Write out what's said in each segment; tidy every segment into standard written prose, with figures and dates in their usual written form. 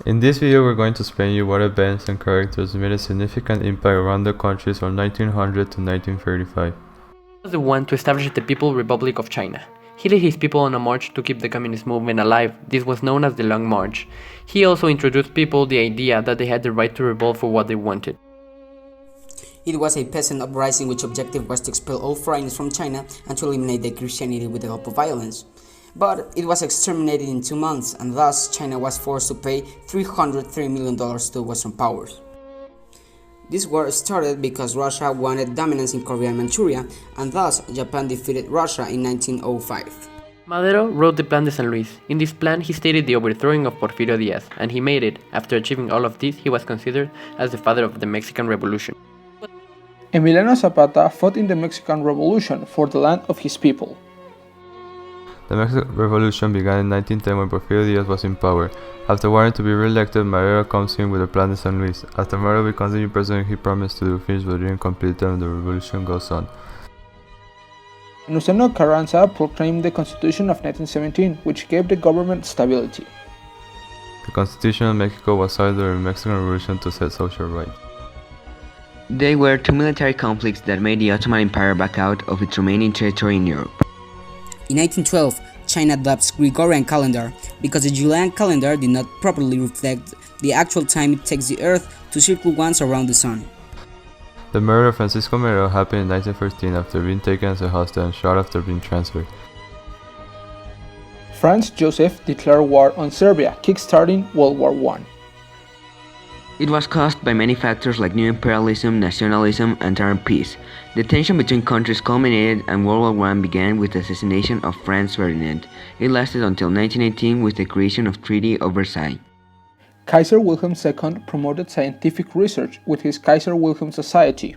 In this video we're going to explain you what events and characters made a significant impact around the countries from 1900 to 1935. He was the one to establish the People's Republic of China. He led his people on a march to keep the communist movement alive. This was known as the Long March. He also introduced people the idea that they had the right to revolt for what they wanted. It was a peasant uprising which objective was to expel all foreigners from China and to eliminate the Christianity with the help of violence. But it was exterminated in 2 months, and thus China was forced to pay $303 million to Western powers. This war started because Russia wanted dominance in Korea and Manchuria, and thus Japan defeated Russia in 1905. Madero wrote the Plan de San Luis. In this plan, he stated the overthrowing of Porfirio Diaz, and he made it. After achieving all of this, he was considered as the father of the Mexican Revolution. Emiliano Zapata fought in the Mexican Revolution for the land of his people. The Mexican Revolution began in 1910 when Porfirio Diaz was in power. After wanting to be re-elected, Madero comes in with the Plan de San Luis. After Madero becomes the new president, he promised to do things but didn't complete them, and the revolution goes on. Venustiano Carranza proclaimed the Constitution of 1917, which gave the government stability. The Constitution of Mexico was signed during the Mexican Revolution to set social rights. They were two military conflicts that made the Ottoman Empire back out of its remaining territory in Europe. In 1912, China adopts Gregorian calendar because the Julian calendar did not properly reflect the actual time it takes the Earth to circle once around the Sun. The murder of Francisco Madero happened in 1913 after being taken as a hostage and shot after being transferred. Franz Joseph declared war on Serbia, kickstarting World War I. It was caused by many factors like new imperialism, nationalism, and Arab peace. The tension between countries culminated and World War I began with the assassination of Franz Ferdinand. It lasted until 1918 with the creation of Treaty of Versailles. Kaiser Wilhelm II promoted scientific research with his Kaiser Wilhelm Society.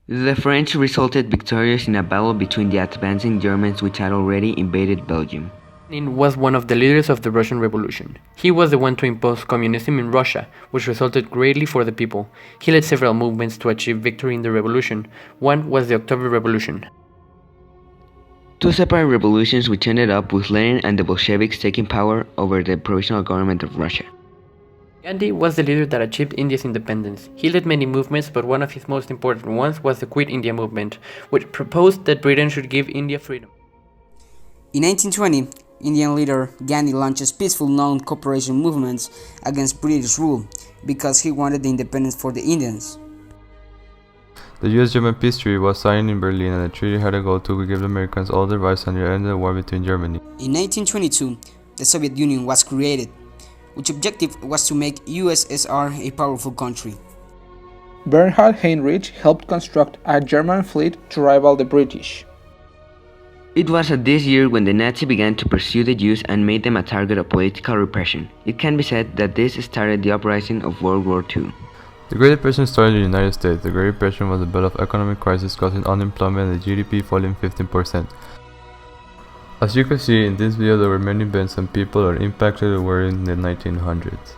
The French resulted victorious in a battle between the advancing Germans which had already invaded Belgium. Lenin was one of the leaders of the Russian Revolution. He was the one to impose communism in Russia, which resulted greatly for the people. He led several movements to achieve victory in the revolution. One was the October Revolution. Two separate revolutions which ended up with Lenin and the Bolsheviks taking power over the provisional government of Russia. Gandhi was the leader that achieved India's independence. He led many movements, but one of his most important ones was the Quit India movement, which proposed that Britain should give India freedom. In 1920, Indian leader Gandhi launches peaceful non-cooperation movements against British rule because he wanted the independence for the Indians. The US-German peace treaty was signed in Berlin, and the treaty had a goal to give the Americans all their rights and end the war between Germany. In 1922, the Soviet Union was created, which objective was to make USSR a powerful country. Bernhard Heinrich helped construct a German fleet to rival the British. It was at this year when the Nazis began to pursue the Jews and made them a target of political repression. It can be said that this started the uprising of World War II. The Great Depression started in the United States. The Great Depression was a belt of economic crisis causing unemployment and the GDP falling 15%. As you can see in this video, there were many events and people that impacted the world in the 1900s.